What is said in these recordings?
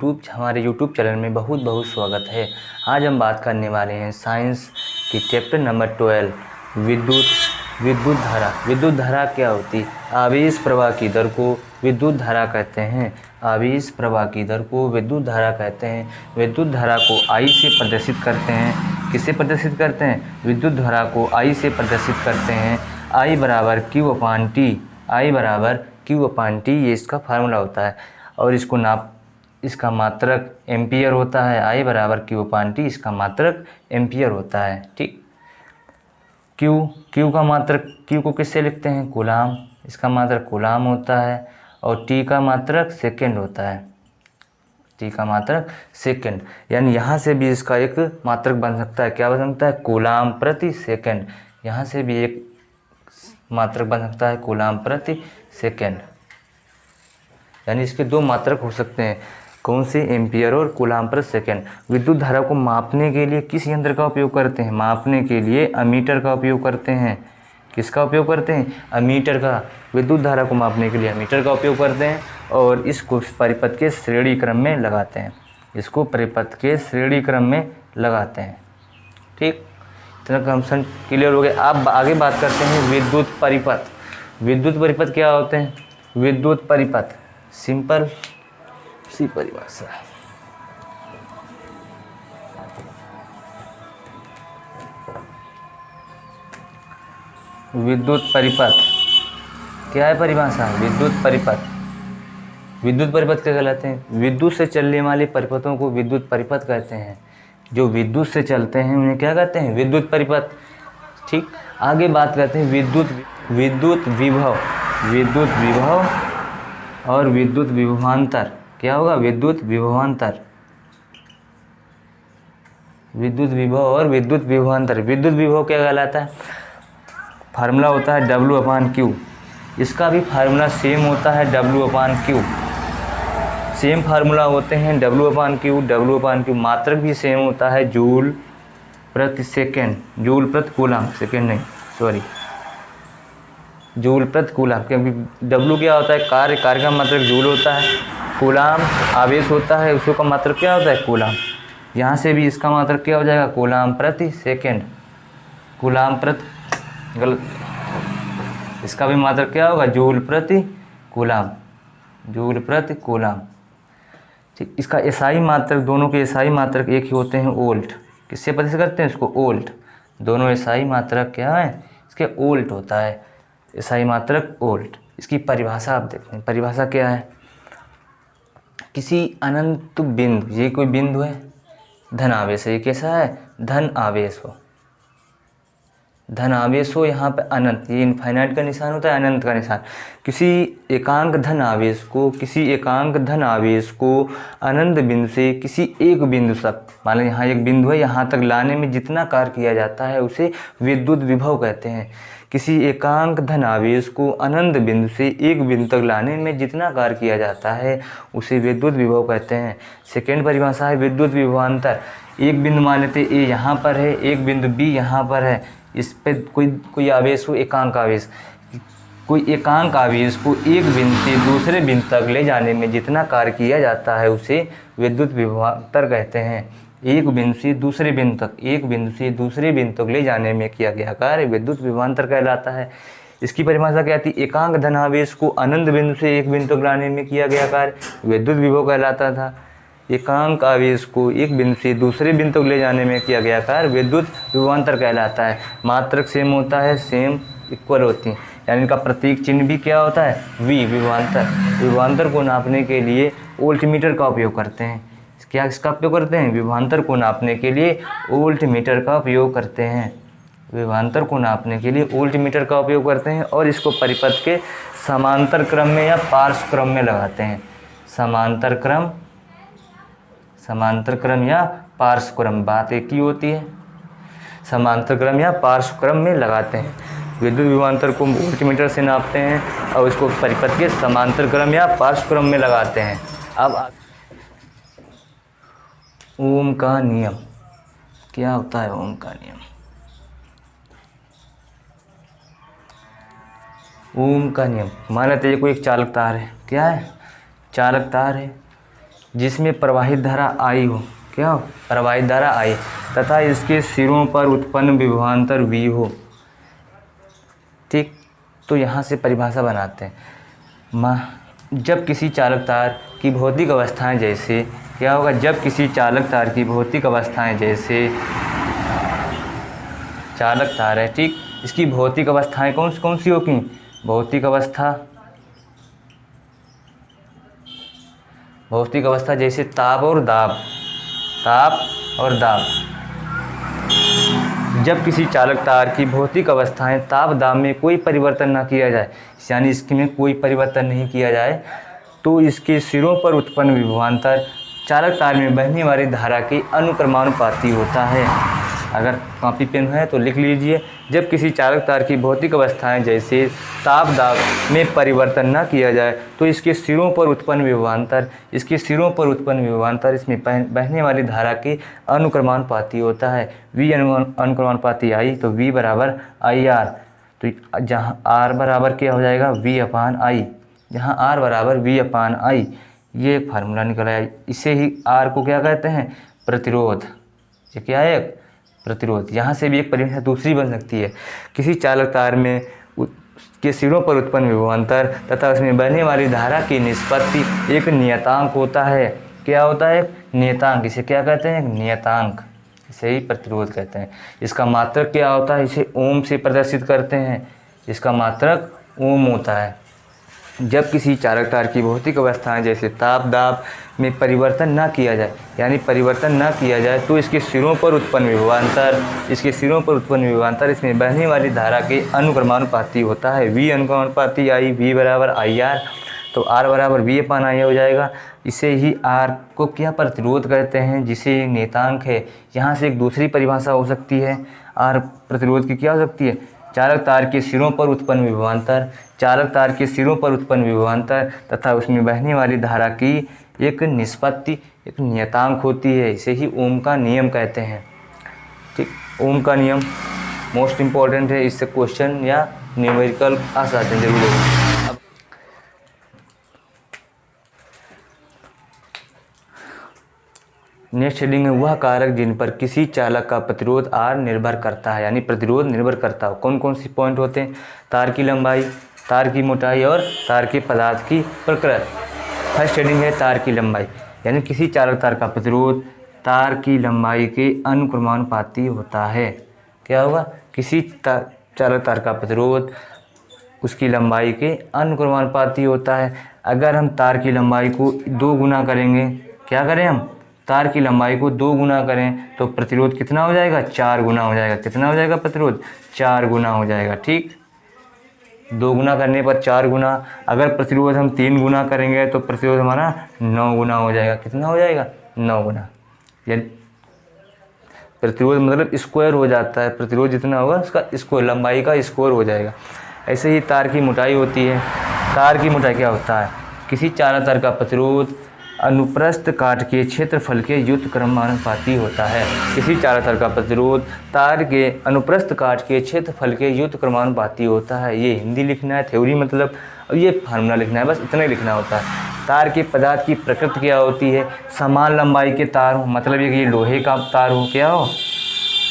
हमारे YouTube channel में बहुत बहुत स्वागत है। आज हम बात करने वाले हैं साइंस की चैप्टर नंबर 12 विद्युत धारा। विद्युत धारा क्या होती है? आवेश प्रवाह की दर को विद्युत धारा कहते हैं। आवेश प्रवाह की दर को विद्युत धारा कहते हैं। विद्युत धारा को I से प्रदर्शित करते हैं। किससे प्रदर्शित करते हैं? विद्युत धारा को I से प्रदर्शित करते हैं। I बराबर Q/T। I बराबर Q/T ये इसका फार्मूला होता है और इसका मात्रक एम्पियर होता है। I बराबर Q/T इसका मात्रक एम्पियर होता है। ठीक, Q का मात्रक, Q को किससे लिखते हैं? कूलाम। इसका मात्रक कूलाम होता है और T का मात्रक सेकंड होता है। T का मात्रक सेकंड, यानी यहाँ से भी इसका एक मात्रक बन सकता है। क्या बन सकता है? कूलाम प्रति सेकंड। यहाँ से भी एक मात्रक बन सकता है कूलाम प्रति सेकंड, यानी इसके दो मात्रक हो सकते हैं। कौन से? एम्पियर और कूलाम प्रति सेकंड। विद्युत धारा को मापने के लिए किस यंत्र का उपयोग करते हैं? मापने के लिए अमीटर का उपयोग करते हैं। किसका उपयोग करते हैं? अमीटर का। विद्युत धारा को मापने के लिए अमीटर का उपयोग करते हैं और इसको परिपथ के श्रेणी क्रम में लगाते हैं। इसको परिपथ के श्रेणी क्रम में लगाते हैं। ठीक, इतना कंसेप्ट क्लियर हो गया। अब आगे बात करते हैं विद्युत परिपथ। विद्युत परिपथ क्या होते हैं? विद्युत परिपथ सिंपल सी परिभाषा। विद्युत परिपथ क्या है? परिभाषा। विद्युत परिपथ, विद्युत परिपथ क्या कहलाते हैं? विद्युत से चलने वाले परिपथों को विद्युत परिपथ कहते हैं। जो विद्युत से चलते हैं उन्हें क्या कहते हैं? विद्युत परिपथ। ठीक, आगे बात करते हैं विद्युत विभव और विद्युत विभवांतर। क्या होगा? विद्युत विभवांतर। विद्युत विभव और विद्युत विभवांतर। विद्युत विभव क्या कहलाता है? फार्मूला होता है W/Q। इसका भी फार्मूला सेम होता है W/Q। सेम फार्मूला होते हैं W/Q। मात्रक भी सेम होता है जूल प्रति सेकेंड, जूल प्रति कूलाम, सेकेंड नहीं सॉरी, जूल प्रति कूलाम। क्योंकि W क्या होता है? कार्य का मात्रक जूल होता है। कूलाम आवेश होता है, उसका मात्रक क्या होता है? कूलाम। यहाँ से भी इसका मात्रक क्या हो जाएगा? कूलाम प्रति सेकेंड। कूलाम प्रति, गलत, इसका भी मात्रक क्या होगा? जूल प्रति कूलाम। जूल प्रति कूलाम। ठीक, इसका एसआई मात्रक, दोनों के एसआई मात्रक एक ही होते हैं, वोल्ट। किससे प्रदर्शित करते हैं इसको? वोल्ट। दोनों एसआई मात्रक क्या है? इसके वोल्ट होता है। एसआई मात्रक वोल्ट। इसकी परिभाषा आप देखते हैं। परिभाषा क्या है? किसी अनंत बिंदु, ये कोई बिंदु है, धन आवेश है। ये कैसा है? धन आवेश हो। धन आवेश हो, यहाँ पे अनंत, ये इनफाइनाइट का निशान होता है, अनंत का निशान। किसी एकांक धन आवेश को अनंत बिंदु से किसी एक बिंदु तक, मान लो यहाँ एक बिंदु है, यहाँ तक लाने में जितना कार्य किया जाता है उसे विद्युत विभव कहते हैं। किसी एकांक धन आवेश को अनंत बिंदु से एक बिंदु तक लाने में जितना कार्य किया जाता है उसे विद्युत विभव कहते हैं। सेकेंड परिभाषा है विद्युत विभवांतर। एक बिंदु मान लेते ए यहाँ पर है, एक बिंदु बी यहाँ पर है, इस पे कोई आवेश हो, एकांक आवेश, कोई एकांक आवेश को एक बिंदु से दूसरे बिंदु तक ले जाने में जितना कार्य किया जाता है उसे विद्युत विभवांतर कहते हैं। एक बिंदु से दूसरे बिंदु तक ले जाने में किया गया कार्य विद्युत विभवांतर कहलाता है। इसकी परिभाषा क्या थी? एकांक धन आवेश को अनंत बिंदु से एक बिंदु तक लाने में किया गया कार्य विद्युत विभव कहलाता था। एकांक आवेश को एक बिंदु से दूसरे बिंदु तक ले जाने में किया गया कार्य विद्युत विभवांतर कहलाता है। मात्रक सेम होता है, सेम इक्वल होती हैं, यानी इनका प्रतीक चिन्ह भी क्या होता है? V, विभवांतर। विभवांतर को नापने के लिए वोल्टमीटर का उपयोग करते हैं। क्या इसका उपयोग करते हैं? विभवांतर को नापने के लिए वोल्टमीटर का उपयोग करते हैं। विभवांतर को नापने के लिए वोल्टमीटर का उपयोग करते हैं और इसको परिपथ के समांतर क्रम में या पार्श्व क्रम में लगाते हैं। समांतर क्रम या पार्श्व क्रम, बात एक ही होती है। समांतर क्रम या पार्श्व क्रम में लगाते हैं। विद्युत विभवांतर को वोल्टमीटर से नापते हैं और इसको परिपथ के समांतर क्रम या पार्श्व क्रम में लगाते हैं। अब ओम का नियम क्या होता है? ओम का नियम, ओम का नियम मान लेते हैं कोई एक चालक तार है। क्या है? चालक तार है। जिसमें प्रवाहित धारा I हो, क्या हो, प्रवाहित धारा I, तथा इसके सिरों पर उत्पन्न विभवांतर V हो। ठीक, तो यहाँ से परिभाषा बनाते हैं। जब किसी चालक तार की भौतिक अवस्थाएं जैसे, क्या होगा, जब किसी चालक तार की भौतिक अवस्थाएं जैसे, चालक तार है, ठीक, इसकी भौतिक अवस्थाएं कौन सी होगी, भौतिक अवस्था जैसे ताप और दाब, जब किसी चालक तार की भौतिक अवस्थाएं ताप दाब में कोई परिवर्तन ना किया जाए, यानी इसमें कोई परिवर्तन नहीं किया जाए, तो इसके सिरों पर उत्पन्न विभवांतर चालक तार में बहने वाली धारा के अनुक्रमानुपाती होता है। अगर कॉपी पेन है तो लिख लीजिए, जब किसी चालक तार की भौतिक अवस्थाएं जैसे ताप दाब में परिवर्तन न किया जाए, तो इसके सिरों पर उत्पन्न विभवांतर इसमें बहने वाली धारा के अनुक्रमानुपाती होता है। V अनुक्रमानुपाती I, तो V बराबर IR, तो जहाँ R बराबर क्या हो जाएगा, V अपान I, जहाँ R बराबर V अपान I, ये फार्मूला निकल आया। इसे ही R को क्या कहते हैं, प्रतिरोध। ये क्या है, प्रतिरोध। यहाँ से भी एक परिभाषा दूसरी बन सकती है, किसी चालक तार में के सिरों पर उत्पन्न विभवांतर तथा उसमें बहने वाली धारा की निष्पत्ति एक नियतांक होता है। क्या होता है, नियतांक। इसे क्या कहते हैं, नियतांक, इसे ही प्रतिरोध कहते हैं। इसका मात्रक क्या होता है, इसे ओम से प्रदर्शित करते हैं, इसका मात्रक ओम होता है। जब किसी चालक तार की भौतिक अवस्थाएं जैसे ताप दाब में परिवर्तन ना किया जाए, यानी परिवर्तन ना किया जाए, तो इसके सिरों पर उत्पन्न विभवांतर इसमें बहने वाली धारा के अनुक्रमानुपाती होता है। V अनुक्रमानुपाती I, V बराबर IR, तो R बराबर V अपान I हो जाएगा। इसे ही R को क्या प्रतिरोध कहते हैं, जिसे नियतांक है। यहाँ से एक दूसरी परिभाषा हो सकती है R प्रतिरोध की, क्या हो सकती है, चालक तार के सिरों पर उत्पन्न विभवांतर तथा उसमें बहने वाली धारा की एक निष्पत्ति एक नियतांक होती है। इसे ही ओम का नियम कहते हैं। ठीक, ओम का नियम मोस्ट इम्पॉर्टेंट है, इससे क्वेश्चन या न्यूमेरिकल आ सकते हैं जरूर। अब नेक्स्ट हेडिंग है वह कारक जिन पर किसी चालक का प्रतिरोध R निर्भर करता है, यानी प्रतिरोध निर्भर करता हो। कौन कौन सी पॉइंट होते हैं, तार की लंबाई, तार की मोटाई और तार के पदार्थ की प्रकृति। फर्स्ट हेडिंग है तार की लंबाई, यानी किसी चालक तार का प्रतिरोध तार की लंबाई के अनुक्रमानुपाती होता है। क्या होगा, किसी चालक तार का प्रतिरोध उसकी लंबाई के अनुक्रमानुपाती होता है। अगर हम तार की लंबाई को 2 गुना करेंगे, क्या करें हम, तार की लंबाई को 2 गुना करें तो प्रतिरोध कितना हो जाएगा, 4 गुना हो जाएगा। कितना हो जाएगा प्रतिरोध, 4 गुना हो जाएगा। ठीक, 2 गुना करने पर 4 गुना। अगर प्रतिरोध हम 3 गुना करेंगे तो प्रतिरोध हमारा 9 गुना हो जाएगा। कितना हो जाएगा, 9 गुना। यानी प्रतिरोध मतलब स्क्वायर हो जाता है, प्रतिरोध जितना होगा उसका स्क्वायर, लंबाई का स्क्वायर हो जाएगा। ऐसे ही तार की मोटाई होती है। तार की मोटाई क्या होता है, किसी चालक तार का प्रतिरोध अनुप्रस्थ काट के क्षेत्रफल के व्युत्क्रमानुपाती होता है। किसी चालक तार का प्रतिरोध तार के अनुप्रस्थ काट के क्षेत्रफल के व्युत्क्रमानुपाती होता है। ये हिंदी लिखना है, थ्योरी मतलब, और ये फार्मूला लिखना है, बस इतना ही लिखना होता है। तार के पदार्थ की प्रकृति क्या होती है, समान लंबाई के तार हो, मतलब एक ये लोहे का तार हो, क्या हो,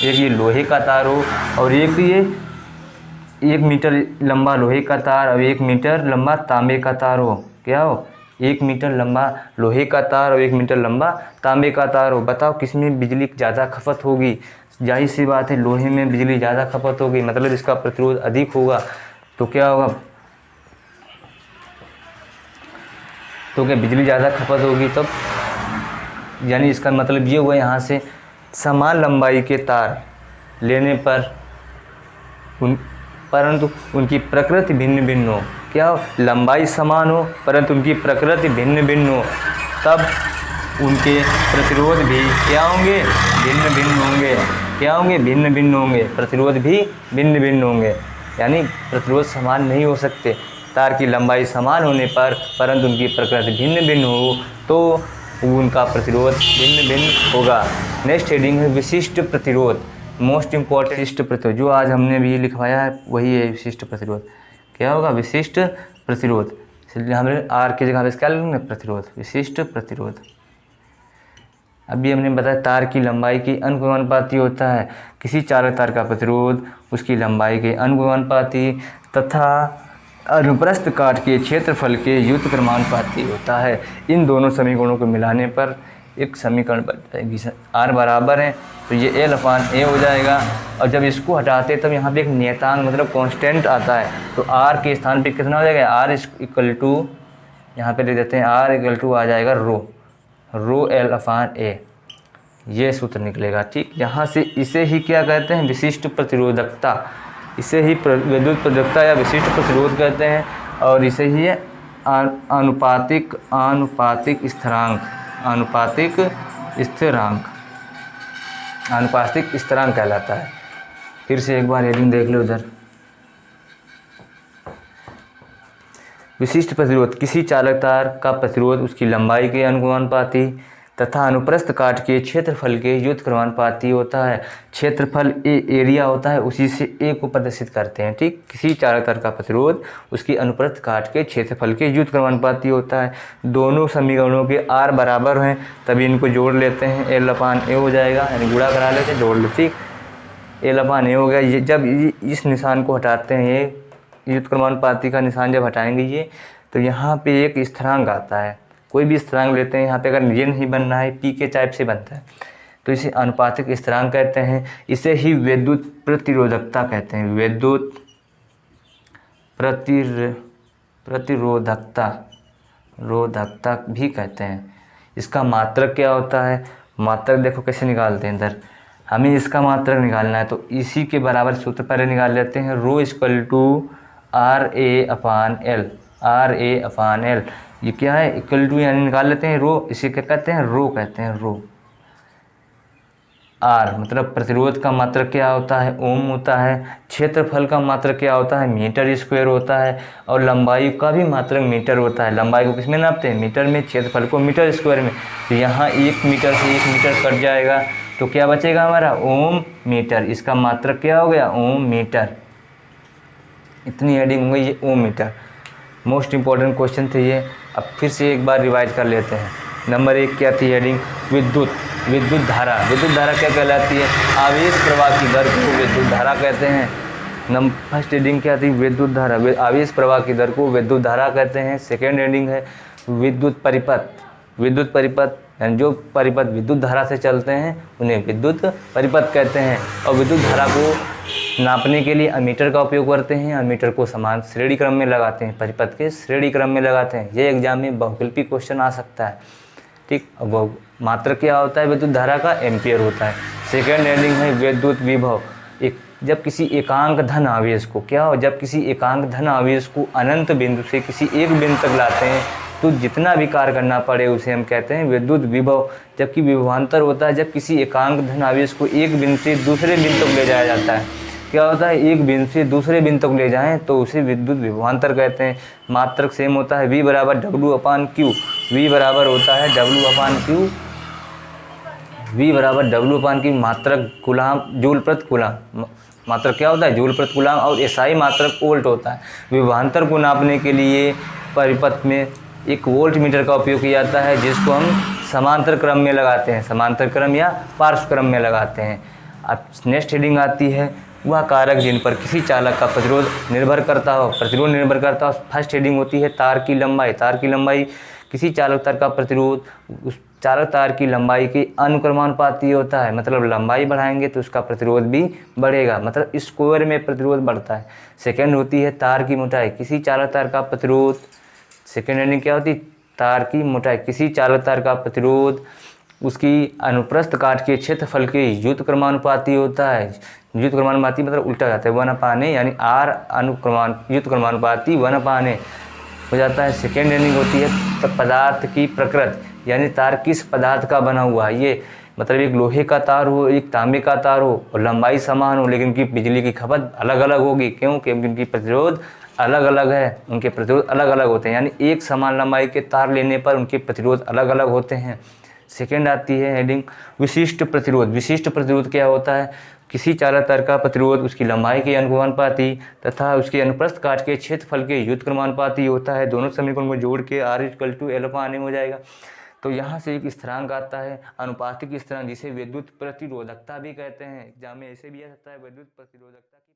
एक ये लोहे का तार हो, और एक ये 1 मीटर लंबा लोहे का तार और 1 मीटर लंबा तांबे का तार हो। क्या हो, 1 मीटर लंबा लोहे का तार और 1 मीटर लंबा तांबे का तार हो। बताओ किसमें बिजली ज़्यादा खपत होगी, जाहिर सी बात है लोहे में बिजली ज़्यादा खपत होगी, मतलब इसका प्रतिरोध अधिक होगा। तो क्या होगा, तो क्या बिजली ज़्यादा खपत होगी तब, यानी इसका मतलब ये हुआ यहाँ से समान लंबाई के तार लेने पर परंतु उनकी प्रकृति भिन्न भिन्न हो। क्या हो, लंबाई समान हो परंतु उनकी प्रकृति भिन्न भिन्न हो, तब उनके प्रतिरोध भी क्या होंगे, भिन्न भिन्न होंगे। क्या होंगे, भिन्न भिन्न होंगे, प्रतिरोध भी भिन्न भिन्न होंगे। यानी प्रतिरोध समान नहीं हो सकते। तार की लंबाई समान होने पर परंतु उनकी प्रकृति भिन्न भिन्न हो तो उनका प्रतिरोध भिन्न भिन्न होगा। नेक्स्ट हेडिंग है विशिष्ट प्रतिरोध, मोस्ट इम्पॉर्टेंट। विशिष्ट प्रतिरोध जो आज हमने भी लिखवाया है वही है विशिष्ट प्रतिरोध। क्या होगा, विशिष्ट प्रतिरोध, इसलिए हमने R की जगह पे क्या लिखेंगे, प्रतिरोध, विशिष्ट प्रतिरोध। अभी हमने बताया तार की लंबाई के अनुक्रमानुपाती होता है, किसी चालक तार का प्रतिरोध उसकी लंबाई के अनुक्रमानुपाती तथा अनुप्रस्थ काट के क्षेत्रफल के व्युत्क्रमानुपाती होता है। इन दोनों समीकरणों को मिलाने पर एक समीकरण बन जाएगी। R बराबर है तो ये L/A हो जाएगा, और जब इसको हटाते तब यहाँ पे एक नियतांक मतलब कांस्टेंट आता है, तो R के स्थान पे कितना हो जाएगा, R इक्वल टू यहाँ पे लिख देते हैं R इक्वल टू आ जाएगा रो L/A, ये सूत्र निकलेगा। ठीक, यहाँ से इसे ही क्या कहते हैं, विशिष्ट प्रतिरोधकता, इसे ही विद्युत प्रतिरोधकता या विशिष्ट प्रतिरोध कहते हैं, और इसे ही आनुपातिक स्थिरांक कहलाता है। फिर से एक बार हेडिंग देख लो उधर। विशिष्ट प्रतिरोध किसी चालक तार का प्रतिरोध उसकी लंबाई के अनुक्रमानुपाती तथा अनुप्रस्थ काट के क्षेत्रफल के व्युत्क्रमानुपाती होता है। क्षेत्रफल एरिया होता है, उसी से ए को प्रदर्शित करते हैं। ठीक, किसी चालक तार का प्रतिरोध उसकी अनुप्रस्थ काट के क्षेत्रफल के व्युत्क्रमानुपाती होता है। दोनों समीकरणों के R बराबर हैं, तभी इनको जोड़ लेते हैं, L/A हो जाएगा, यानी गुणा करा लेते हैं, जोड़ लो। ठीक, L/A हो गया। ये जब इस निशान को हटाते हैं, ये व्युत्क्रमानुपाती का निशान जब हटाएंगे ये, तो यहाँ पे एक स्थिरांक आता है। कोई भी स्थिरांक लेते हैं, यहाँ पे अगर ये नहीं बन रहा है, पी के टाइप से बनता है, तो इसे अनुपातिक स्थिरांक कहते हैं। इसे ही विद्युत प्रतिरोधकता कहते हैं, विद्युत प्रतिरोधकता भी कहते हैं। इसका मात्रक क्या होता है, मात्रक देखो कैसे निकालते हैं। इधर हमें इसका मात्रक निकालना है, तो इसी के बराबर सूत्र पहले निकाल लेते हैं, रो इक्वल टू RA/L। ये क्या है, इक्वल टू यानी निकाल लेते हैं रो, इसे क्या कहते हैं, रो कहते हैं, रो। R मतलब प्रतिरोध का मात्रक क्या होता है, ओम होता है। क्षेत्रफल का मात्रक क्या होता है, मीटर स्क्वायर होता है। और लंबाई का भी मात्रक मीटर होता है। लंबाई को किस में नापते हैं, मीटर में, क्षेत्रफल को मीटर स्क्वायर में। तो यहाँ 1 मीटर से 1 मीटर कट जाएगा, तो क्या बचेगा हमारा, ओम मीटर। इसका मात्रक क्या हो गया, ओम मीटर। इतनी हेडिंग हो गई, ये ओम मीटर। मोस्ट इंपॉर्टेंट क्वेश्चन थे ये। अब फिर से एक बार रिवाइज कर लेते हैं। नंबर 1 क्या थी हेडिंग, विद्युत धारा। विद्युत धारा क्या कहलाती है, आवेश प्रवाह की दर को विद्युत धारा कहते हैं। फर्स्ट हेडिंग क्या थी, विद्युत धारा, आवेश प्रवाह की दर को विद्युत धारा कहते हैं। सेकेंड हेडिंग है विद्युत परिपथ, यानी जो परिपथ विद्युत धारा से चलते हैं उन्हें विद्युत परिपथ कहते हैं। और विद्युत धारा को नापने के लिए अमीटर का उपयोग करते हैं। अमीटर को समान श्रेणी क्रम में लगाते हैं, परिपथ के श्रेणी क्रम में लगाते हैं। ये एग्जाम में बहुविकल्पी क्वेश्चन आ सकता है। ठीक, अब मात्रक क्या होता है विद्युत धारा का, एम्पियर होता है। सेकेंड हेडिंग है विद्युत विभव। जब किसी एकांक धन आवेश को जब किसी एकांक धन आवेश को अनंत बिंदु से किसी एक बिंदु तक लाते हैं, तो जितना भी कार्य करना पड़े उसे हम कहते हैं विद्युत विभव। जबकि विभवांतर होता है जब किसी एकांक धन आवेश को एक बिंदु से दूसरे बिंदु तक ले जाया जाता है। क्या होता है, एक बिंदु से दूसरे बिंदु तक ले जाएं तो उसे विद्युत विभवांतर कहते हैं। मात्रक सेम होता है, V बराबर W/Q। V बराबर होता है W/Q। V बराबर W/Q। मात्रक कूलाम, जूल प्रति कूलाम। मात्रक क्या होता है, जूल प्रति कूलाम। और SI मात्रक वोल्ट होता है। विभवांतर को नापने के लिए परिपथ में एक वोल्ट मीटर का उपयोग किया जाता है, जिसको हम समांतर क्रम में लगाते हैं, समांतर क्रम या पार्श्व क्रम में लगाते हैं। अब नेक्स्ट हेडिंग आती है वह कारक जिन पर किसी चालक का प्रतिरोध निर्भर करता हो। फर्स्ट हेडिंग होती है तार की लंबाई। तार की लंबाई, किसी चालक तार का प्रतिरोध उस चालक तार की लंबाई के अनुक्रमानुपाती होता है। मतलब लंबाई बढ़ाएंगे तो उसका प्रतिरोध भी बढ़ेगा, मतलब स्क्वायर में प्रतिरोध बढ़ता है। सेकेंड होती है तार की मोटाई। किसी चालक तार का प्रतिरोध, सेकेंड हेडिंग क्या होती है, तार की मोटाई। किसी चालक तार का प्रतिरोध उसकी अनुप्रस्थ काट के क्षेत्रफल के व्युत्क्रमानुपाती होता है। व्युत्क्रमानुपाती मतलब उल्टा जाता है, 1/A, यानी R व्युत्क्रमानुपाती 1/A हो जाता है। सेकेंड हेडिंग होती है पदार्थ की प्रकृति, यानी तार किस पदार्थ का बना हुआ है। ये मतलब एक लोहे का तार हो, एक तांबे का तार हो और लंबाई समान हो, लेकिन उनकी बिजली की खपत अलग अलग होगी। क्यों, क्योंकि उनकी प्रतिरोध अलग अलग है, उनके प्रतिरोध अलग अलग होते हैं। यानी एक समान लंबाई के तार लेने पर उनके प्रतिरोध अलग अलग होते हैं। सेकेंड आती है हेडिंग विशिष्ट प्रतिरोध। विशिष्ट प्रतिरोध क्या होता है, किसी चालक तार का प्रतिरोध उसकी लंबाई के अनुक्रमानुपाती तथा उसके अनुप्रस्थ काट के क्षेत्रफल के व्युत्क्रमानुपाती होता है। दोनों समीकरण को जोड़ के R = L/A हो जाएगा। तो यहाँ से एक स्थिरांक आता है अनुपातिक स्थिरांक, जिसे विद्युत प्रतिरोधकता भी कहते हैं। एग्जाम में ऐसे भी आ सकता है विद्युत प्रतिरोधकता की